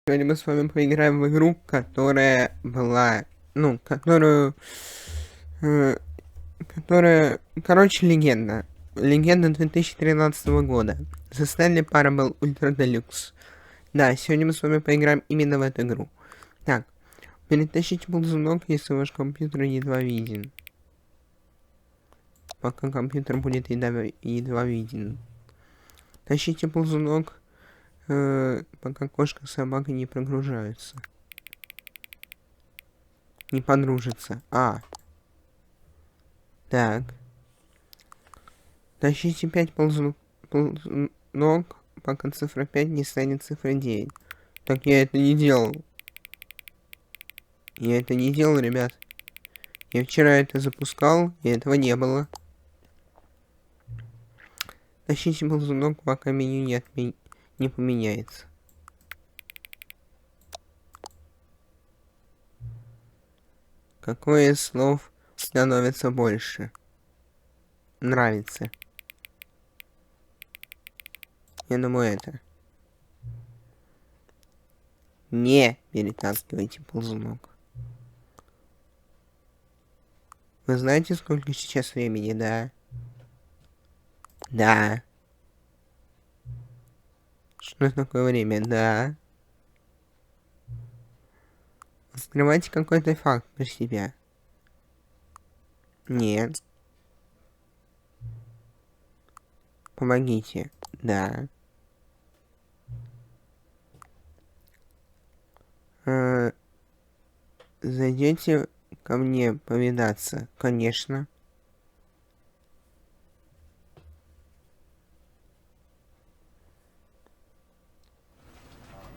Сегодня мы с вами поиграем в игру, которая была, короче, легенда. Легенда 2013 года. The Stanley Parable Ultra Deluxe. Да, сегодня мы с вами поиграем именно в эту игру. Так, перетащите ползунок, если ваш компьютер едва виден. Пока компьютер будет едва виден. Тащите ползунок, пока кошка с собакой не прогружаются. Не подружатся. Так. Тащите 5 ползунок, пока цифра 5 не станет цифрой 9. Так я это не делал. Я это не делал, ребят. Я вчера это запускал, и этого не было. Тащите ползунок, пока меню не поменяется. Какое из слов становится больше? Нравится. Я думаю, это. Не перетаскивайте ползунок. Вы знаете, сколько сейчас времени, да? Да. Что такое время? Да. Скрывайте какой-то факт про себя. Нет. Помогите. Да. Зайдете ко мне повидаться? Конечно.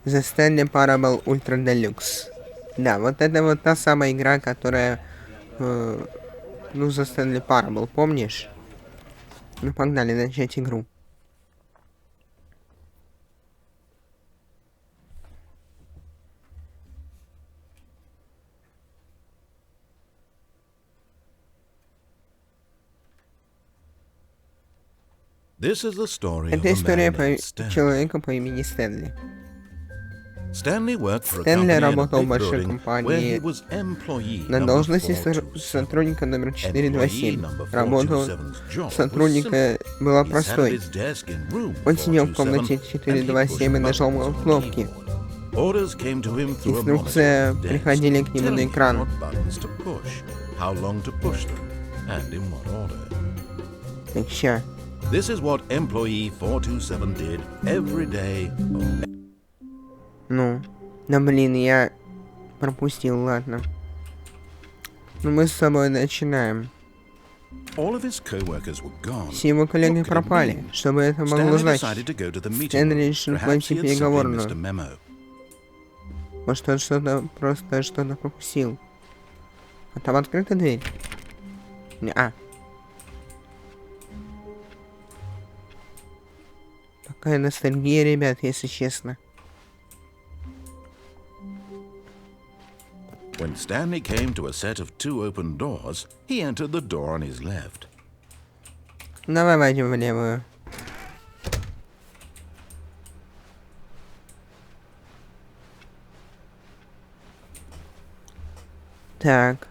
The Stanley Parable Ultra Deluxe. Да, вот это вот та самая игра, которая... The Stanley Parable, помнишь? Ну, погнали начать игру. Это история человека по имени Стэнли. Стэнли работал в большой компании на должности сотрудника номер 427. Работа сотрудника была простой. Он сидел в комнате 427 и нажал кнопки. Инструкции приходили к нему на экран. Так, ща. This is what employee 427 did every day. Ну, да блин, я пропустил, ладно. Ну мы с собой начинаем. Все его коллеги пропали. Что бы это могло значить? Стэнли решил пойти в переговорную. Может, он что-то пропустил. А там открыта дверь? Такая ностальгия, ребят, если честно. When Stanley came to a set of 2 open doors, he entered the door on his left. Давай войдем в левую. Так.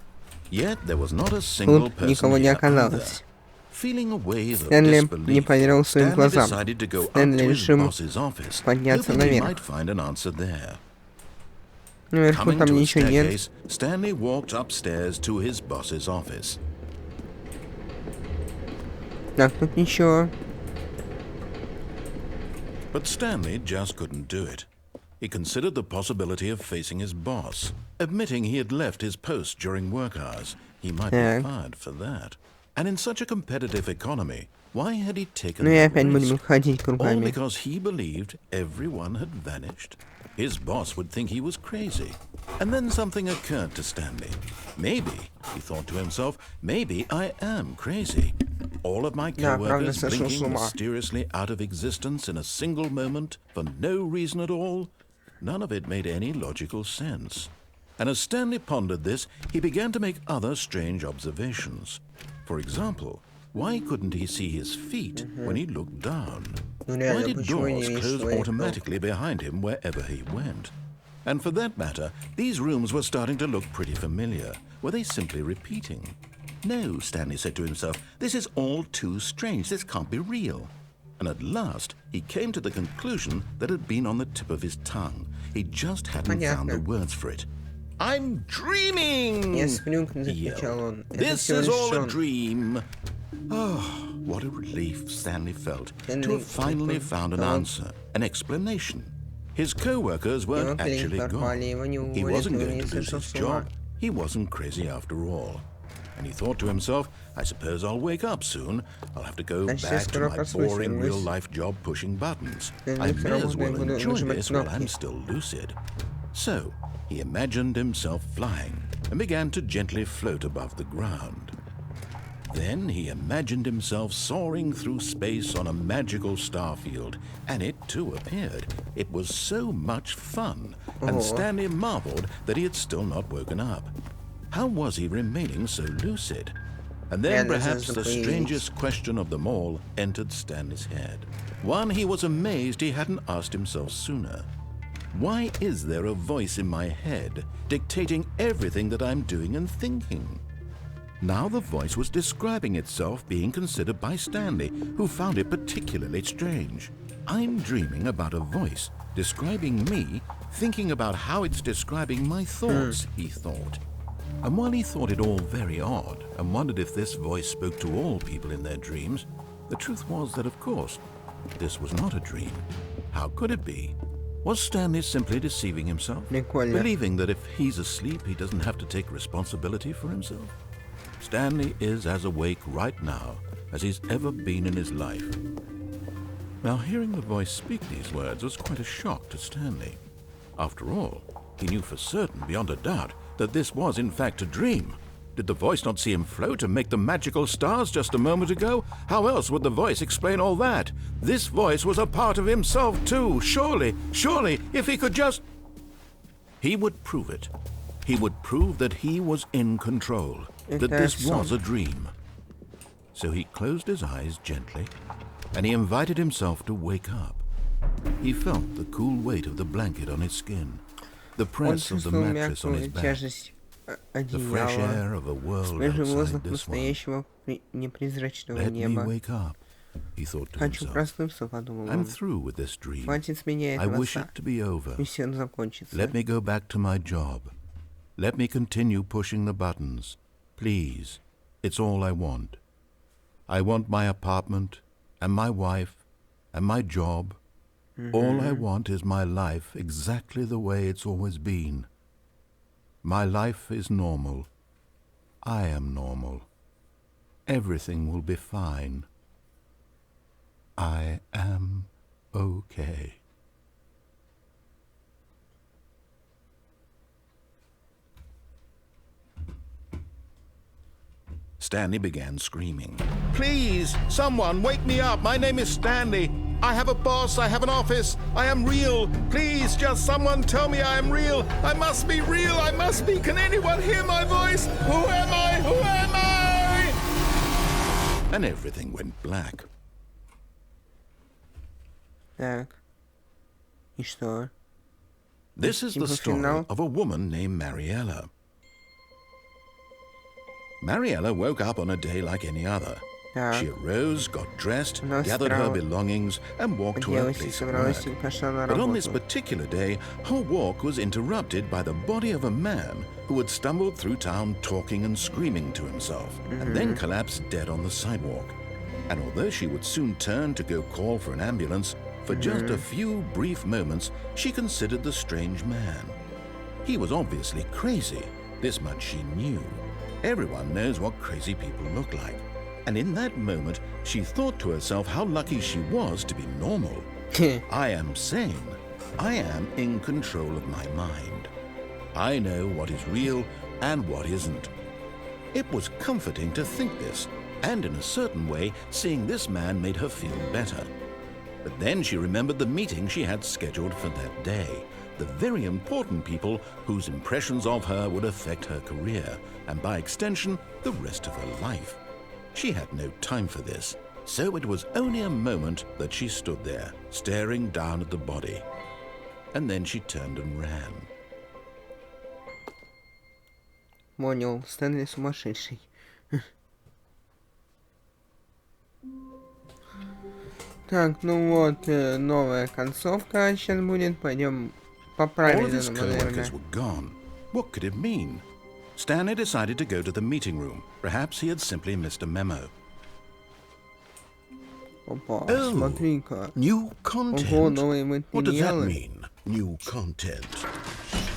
Yet there was not a single Тут никого не оказалось. Стэнли не поверил своим глазам. Стэнли решил подняться наверх. Наверху там ничего нет. Так, тут ничего. But Stanley just couldn't do it. He considered the possibility of facing his boss, admitting he had left his post during work hours. He might be fired for that. And in such a competitive economy, why had he taken that risk? All because he believed everyone had vanished? His boss would think he was crazy. And then something occurred to Stanley. Maybe, he thought to himself, maybe I am crazy. All of my co-workers blinking mysteriously out of existence in a single moment for no reason at all? None of it made any logical sense. And as Stanley pondered this, he began to make other strange observations. For example, why couldn't he see his feet when he looked down? Why did doors close automatically behind him wherever he went? And for that matter, these rooms were starting to look pretty familiar. Were they simply repeating? No, Stanley said to himself, this is all too strange. This can't be real. And at last, he came to the conclusion that had been on the tip of his tongue. He just hadn't found the words for it. I'm dreaming! Я сплю, he yelled. This is all a dream. Oh, what a relief Stanley felt to have finally found an answer, an explanation. His co-workers weren't actually gone. He wasn't going to lose his job. He wasn't crazy after all. And he thought to himself, I suppose I'll wake up soon. I'll have to go back to my boring real-life job pushing buttons. I may as well enjoy this while I'm still lucid. So, he imagined himself flying and began to gently float above the ground. Then he imagined himself soaring through space on a magical starfield, and it too appeared. It was so much fun, and Stanley marveled that he had still not woken up. How was he remaining so lucid? And then perhaps the strangest question of them all entered Stanley's head. One he was amazed he hadn't asked himself sooner. Why is there a voice in my head dictating everything that I'm doing and thinking? Now the voice was describing itself being considered by Stanley, who found it particularly strange. I'm dreaming about a voice describing me, thinking about how it's describing my thoughts, he thought. And while he thought it all very odd and wondered if this voice spoke to all people in their dreams, the truth was that, of course, this was not a dream. How could it be? Was Stanley simply deceiving himself, believing that if he's asleep, he doesn't have to take responsibility for himself? Stanley is as awake right now as he's ever been in his life. Now, hearing the voice speak these words was quite a shock to Stanley. After all, he knew for certain, beyond a doubt, that this was in fact a dream. Did the voice not see him float and make the magical stars just a moment ago? How else would the voice explain all that? This voice was a part of himself too. Surely, if he could just... He would prove it. He would prove that he was in control, that this was a dream. So he closed his eyes gently, and he invited himself to wake up. He felt the cool weight of the blanket on his skin, the press of the mattress on his back, the fresh air of a world outside this one. Let me wake up, he thought to himself. I'm through with this dream. I wish it to be over. Let me go back to my job. Let me continue pushing the buttons. Please, it's all I want. I want my apartment, and my wife, and my job. All I want is my life exactly the way it's always been. My life is normal. I am normal. Everything will be fine. I am okay. Stanley began screaming. Please, someone, wake me up. My name is Stanley. I have a boss. I have an office. I am real. Please, just someone tell me I am real. I must be real. I must be. Can anyone hear my voice? Who am I? Who am I? And everything went black. Так. И что? This is the story of a woman named Mariella. Mariella woke up on a day like any other. She arose, got dressed, gathered her belongings, and walked to her place of work. But on this particular day, her walk was interrupted by the body of a man who had stumbled through town talking and screaming to himself, and then collapsed dead on the sidewalk. And although she would soon turn to go call for an ambulance, for just a few brief moments, she considered the strange man. He was obviously crazy. This much she knew. Everyone knows what crazy people look like. And in that moment, she thought to herself how lucky she was to be normal. I am sane. I am in control of my mind. I know what is real and what isn't. It was comforting to think this, and in a certain way, seeing this man made her feel better. But then she remembered the meeting she had scheduled for that day. The very important people whose impressions of her would affect her career, and by extension, the rest of her life. She had no time for this, so it was only a moment that she stood there, staring down at the body. And then she turned and ran. Понял, Стэнли сумасшедший. Так, ну вот, новая концовка сейчас будет. Пойдем по правильному, наверное. What could it mean? Stanley decided to go to the meeting room. Perhaps he had simply missed a memo. Опа, смотри-ка. New content. Ого, новые материалы. What does that mean? New content.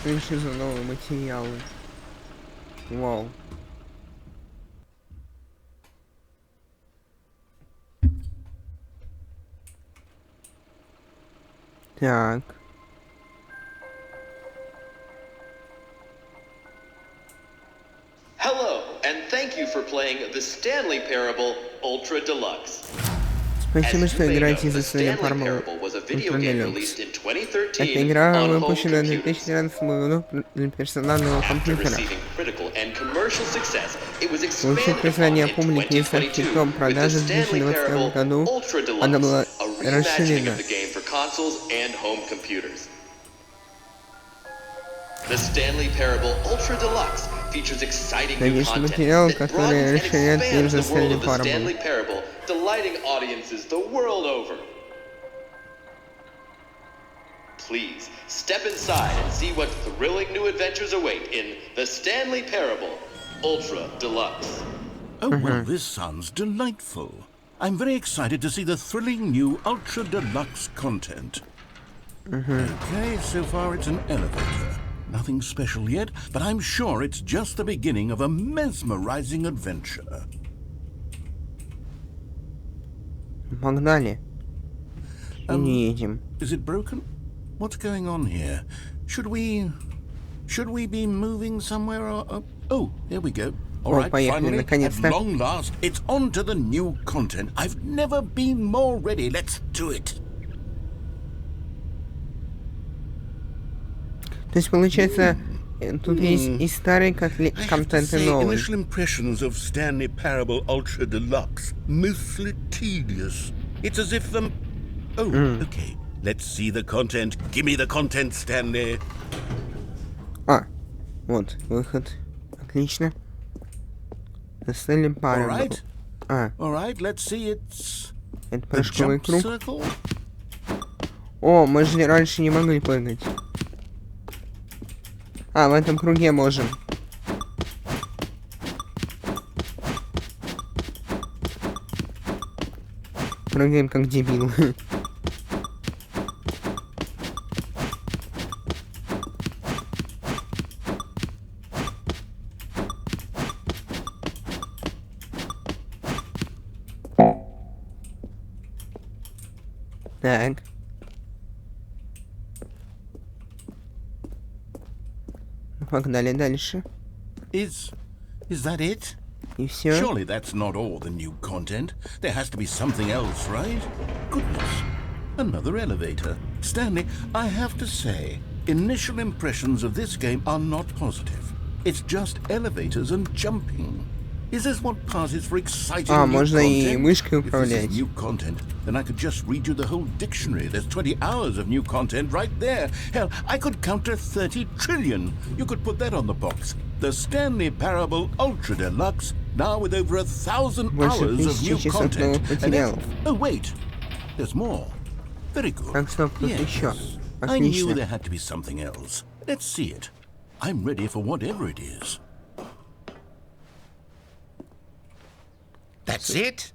Что еще за новые материалы? Вау. Так. Hello, and thank you for playing The Stanley Parable Ultra Deluxe. Спасибо, что играете за Stanley Parable Ultra Deluxe. Эта игра выпущена в 2013 году для персонального компьютера. Получив признание публики и стать хитом продажи в 2020 году, она была расширена. The Stanley Parable Ultra Deluxe features exciting new content that broadens and expands the world of the Stanley Parable, delighting audiences the world over. Please, step inside and see what thrilling new adventures await in The Stanley Parable Ultra Deluxe. Oh, well, this sounds delightful. I'm very excited to see the thrilling new Ultra Deluxe content. Okay, so far it's an elevator. Nothing special yet, but I'm sure it's just the beginning of a mesmerizing adventure. Погнали. Едем. Is it broken? What's going on here? Should we be moving somewhere or oh, here we go. All right, finally, at long last, it's on to the new content. I've never been more ready. Let's do it. То есть, получается, тут есть и старый контент, и новый. Initial impressions of Stanley Parable Ultra Deluxe, mostly tedious. It's as if them... Oh, okay. Let's see the content. Give me the content, Stanley. А, вот, выход. Отлично. The Stanley Parable. All right, let's see it's... Это прыжковый круг. О, мы же раньше не могли прыгать. А, в этом круге можем. Прыгаем как дебил. Так. Погнали дальше. Is that it? И все. Surely that's not all the new content. There has to be something else, right? Goodness. Another elevator. Stanley, I have to say, initial impressions of this game are not positive. It's just elevators and jumping. Is this what passes for exciting new можно content? и мышкой управлять. If this is new content, then I could just read you the whole dictionary. There's 20 hours of new content right there. Hell, I could count to 30 trillion. You could put that on the box. The Stanley Parable Ultra Deluxe, now with over 1,000 hours of new content. Oh wait, there's more. Very good. Так, стоп, тут еще. I knew there had to be something else. Let's see it. I'm ready for whatever it is. That's it?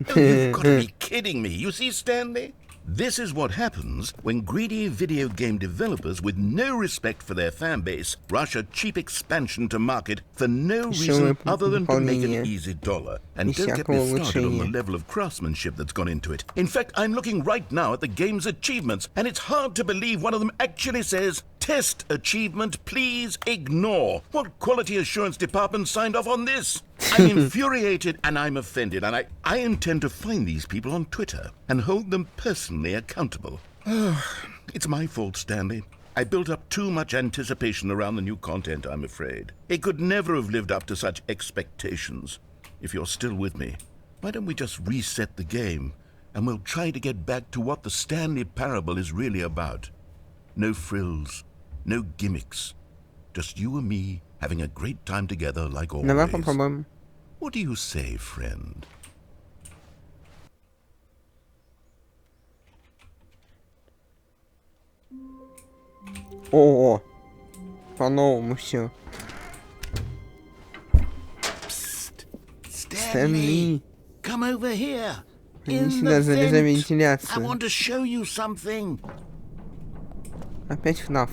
Oh, you've got to be kidding me. You see, Stanley? This is what happens when greedy video game developers with no respect for their fan base rush a cheap expansion to market for no reason other than to make an easy dollar. And don't get me started on the level of craftsmanship that's gone into it. In fact, I'm looking right now at the game's achievements, and it's hard to believe one of them actually says, "Test achievement, please ignore." What quality assurance department signed off on this? I'm infuriated and I'm offended, and I intend to find these people on Twitter and hold them personally accountable. It's my fault, Stanley. I built up too much anticipation around the new content, I'm afraid. It could never have lived up to such expectations. If you're still with me, why don't we just reset the game and we'll try to get back to what the Stanley Parable is really about. No frills, no gimmicks, just you and me having a great time together like Давай always. попробуем. What do you say, friend? О, по-новому все. Stanley, come over here. Иди сюда, залезай в I вентиляцию. want to show you something. Опять ФНАФ.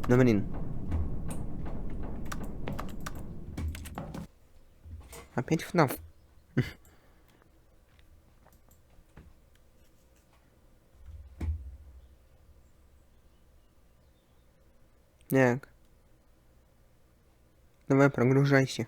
Ну блин. Опять ФНАФ. Так. Давай, прогружайся.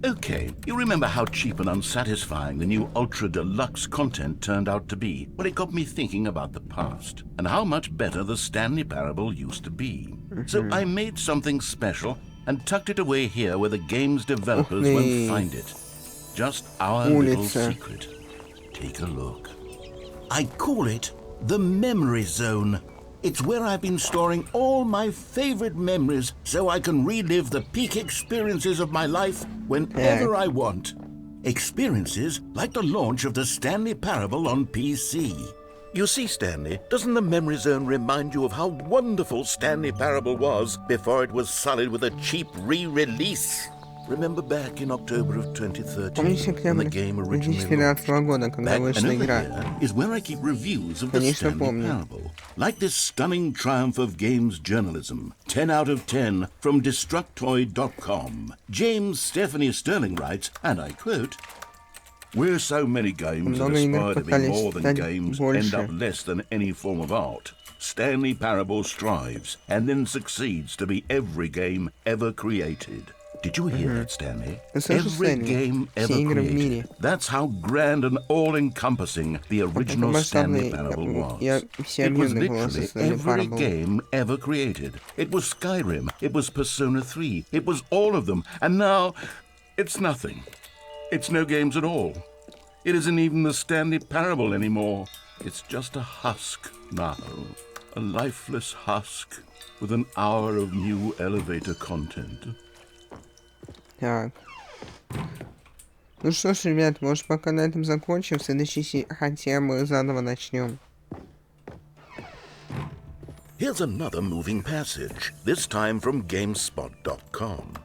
Okay, you remember how cheap and unsatisfying the new Ultra Deluxe content turned out to be? Well, it got me thinking about the past and how much better the Stanley Parable used to be. So I made something special and tucked it away here where the game's developers won't find it. Just our little secret. Take a look. I call it the Memory Zone. It's where I've been storing all my favorite memories so I can relive the peak experiences of my life whenever I want. Experiences like the launch of the Stanley Parable on PC. You see, Stanley, doesn't the Memory Zone remind you of how wonderful Stanley Parable was before it was sullied with a cheap re-release? Remember back in October of 2013 when the game originally launched? Back here is where I keep reviews of the Stanley Parable. Like this stunning triumph of games journalism. 10 out of 10 from Destructoid.com. James Stephanie Sterling writes, and I quote, "Where so many games that aspire to be more than games end up less than any form of art, Stanley Parable strives and then succeeds to be every game ever created." Did you hear that, Stanley? Every game ever created. That's how grand and all-encompassing the original Stanley Parable was. It was literally every game ever created. It was Skyrim, it was Persona 3, it was all of them, and now it's nothing. It's no games at all. It isn't even the Stanley Parable anymore. It's just a husk now. A lifeless husk with an hour of new elevator content. Так. Ну что ж, ребят, может пока на этом закончим. В следующей хотя мы заново начнем. Here's another moving passage, this time from GameSpot.com.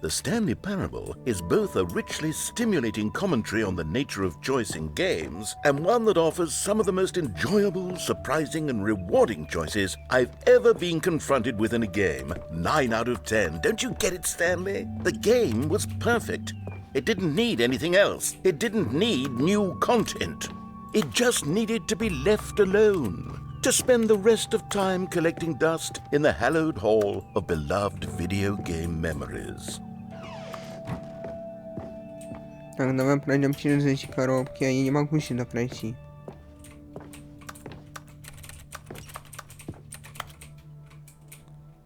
The Stanley Parable is both a richly stimulating commentary on the nature of choice in games and one that offers some of the most enjoyable, surprising, and rewarding choices I've ever been confronted with in a game. 9 out of 10. Don't you get it, Stanley? The game was perfect. It didn't need anything else. It didn't need new content. It just needed to be left alone. To spend the rest of time collecting dust in the hallowed hall of beloved video game memories. Так, давай пройдем через эти коробки, а я не могу сюда пройти.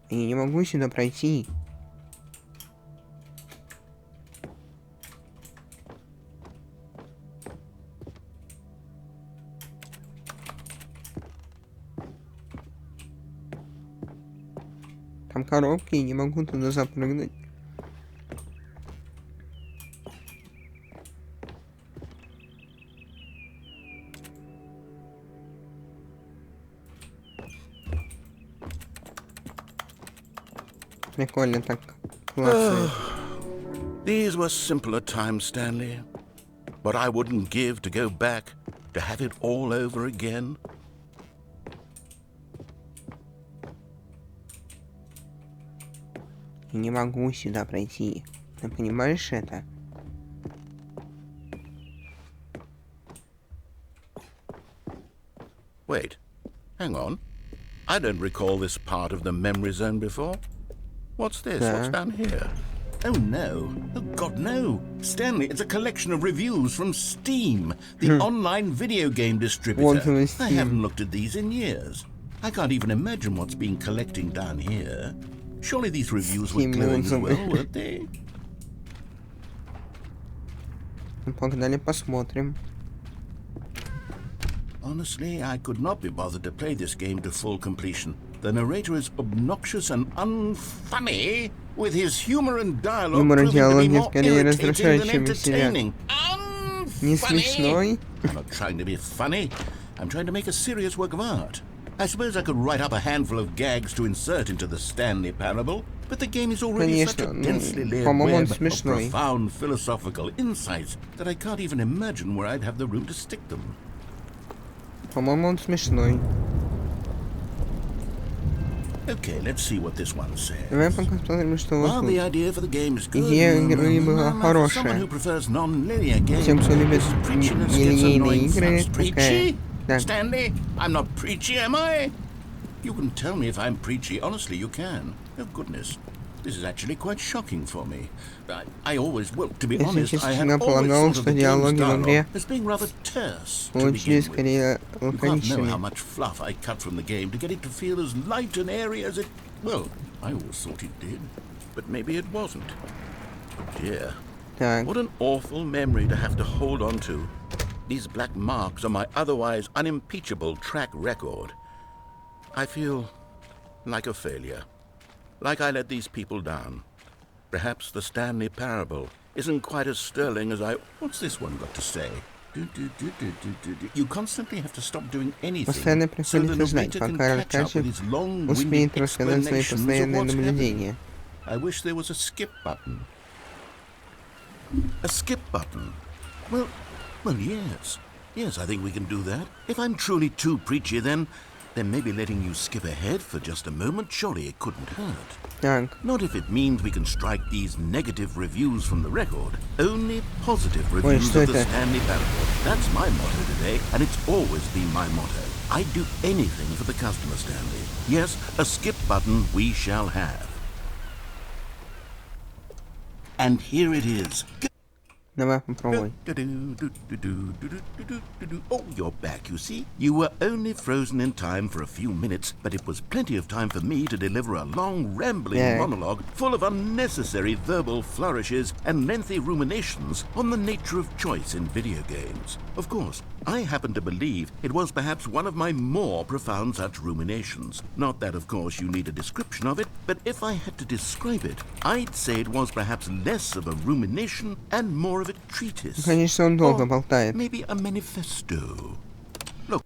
Я не могу сюда пройти. Там коробки, и не могу туда запрыгнуть. Прикольно так. Классно. These were simpler times, Stanley. But I wouldn't give to go back, to have it all over again. Я не могу сюда пройти. Ты понимаешь это? Wait, hang on. I don't recall this part of the memory zone before. What's this? What's down here? Oh no. Oh God, no. Stanley, it's a collection of reviews from Steam, the online video game distributor. I haven't looked at these in years. I can't even imagine what's been collecting down here. Surely these reviews were glowing as well, weren't they? Погнали посмотрим. Honestly, I could not be bothered to play this game to full completion. The narrator is obnoxious and unfunny, with his humor and dialogue proving to be more irritating than entertaining. Unfunny? I'm not trying to be funny. I'm trying to make a serious work of art. I suppose I could write up a handful of gags to insert into the Stanley Parable, but the game is already such a densely layered web of profound philosophical insights that I can't even imagine where I'd have the room to stick them. По-моему, он смешной. Okay, let's see what this one says. Давай посмотрим, что вот While тут. the idea for the game is good, Идея игры была хорошая. someone who prefers non-linear games, Тем, кто любит this preachiness gets нелинейные annoying игры, fast. такая... Preachy? Да. Stanley, I'm not preachy, am I? You can tell me if I'm preachy. Honestly, you can. Oh, goodness. This is actually quite shocking for me. I always, well, to be honest, I had always thought of the game's dialogue as being rather terse to begin with. You can't know how much fluff I cut from the game to get it to feel as light and airy as it... Well, I always thought it did, but maybe it wasn't. Dear, what an awful memory to have to hold on to. These black marks are my otherwise unimpeachable track record. I feel like a failure. Like I let these people down. Perhaps the Stanley Parable isn't quite as sterling as I... What's this one got to say? You constantly have to stop doing anything so the narrator can catch up with his long-winded explanations of what's happening. I wish there was a skip button. A skip button? Well, yes. Yes, I think we can do that. If I'm truly too preachy, then maybe letting you skip ahead for just a moment, surely it couldn't hurt. Not if it means we can strike these negative reviews from the record. Only positive reviews of the Stanley Parable. That's my motto today, and it's always been my motto. I'd do anything for the customer, Stanley. Yes, a skip button we shall have. And here it is. Давай попробуй. Oh, you're back, you see. You were only frozen in time for a few minutes, but it was plenty of time for me to deliver a long, rambling monologue full of unnecessary verbal flourishes and lengthy ruminations on the nature of choice in video games. Of course, I happen to believe it was perhaps one of my more profound such ruminations. Not that, of course, you need a description of it, but if I had to describe it, I'd say it was perhaps less of a rumination and more of a treatise. Конечно, он долго болтает. Maybe a manifesto. Look.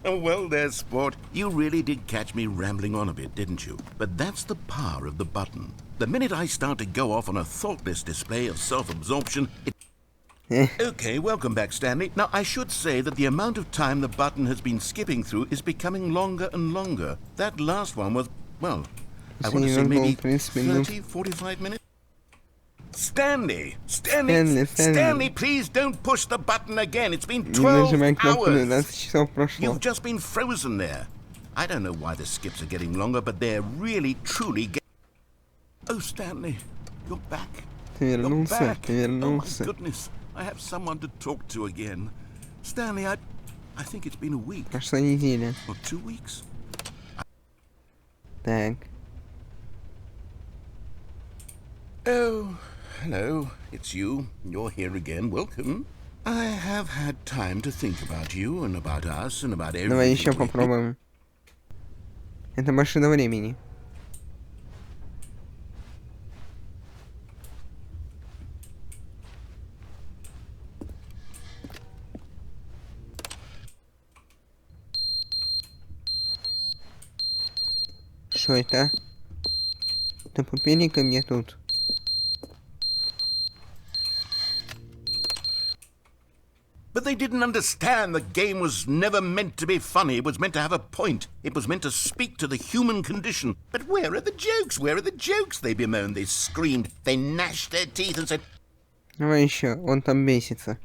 Well, there, sport. You really did catch me rambling on a bit, didn't you? But that's the power of the button. The minute I start to go off on a thoughtless display of self-absorption, it... Okay, welcome back, Stanley. Now, I should say that the amount of time the button has been skipping through is becoming longer and longer. That last one was, well, I want to say maybe 30, 45 minutes. Stanley, please don't push the button again. It's been 12 hours. You've just been frozen there. I don't know why the skips are getting longer, but they're really, truly getting... Oh, Stanley, you're back. You're back. Oh, my goodness. I have someone to talk to again. Stanley, I think it's been a week. Прошла неделя. Or 2 weeks. Так. Oh, hello. It's you. You're here again. Welcome. I have had time to think about you and about us and about everything. Давай еще попробуем. Это машина времени. Что это? Да попили ко мне тут. But they didn't understand the game was never meant to be funny. It was meant to have a point. It was meant to speak to the human condition. But where are the jokes? Where are the jokes? They bemoaned, they screamed, they gnashed their teeth and said... Давай еще, он там бесится.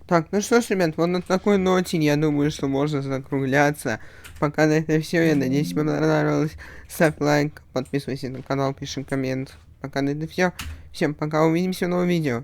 Так, ну что ж, ребят, вот на такой ноте, я думаю, что можно закругляться. Пока на это все, я надеюсь, вам понравилось. Ставь лайк, подписывайся на канал, пиши коммент. Пока на это все. Всем пока, увидимся в новом видео.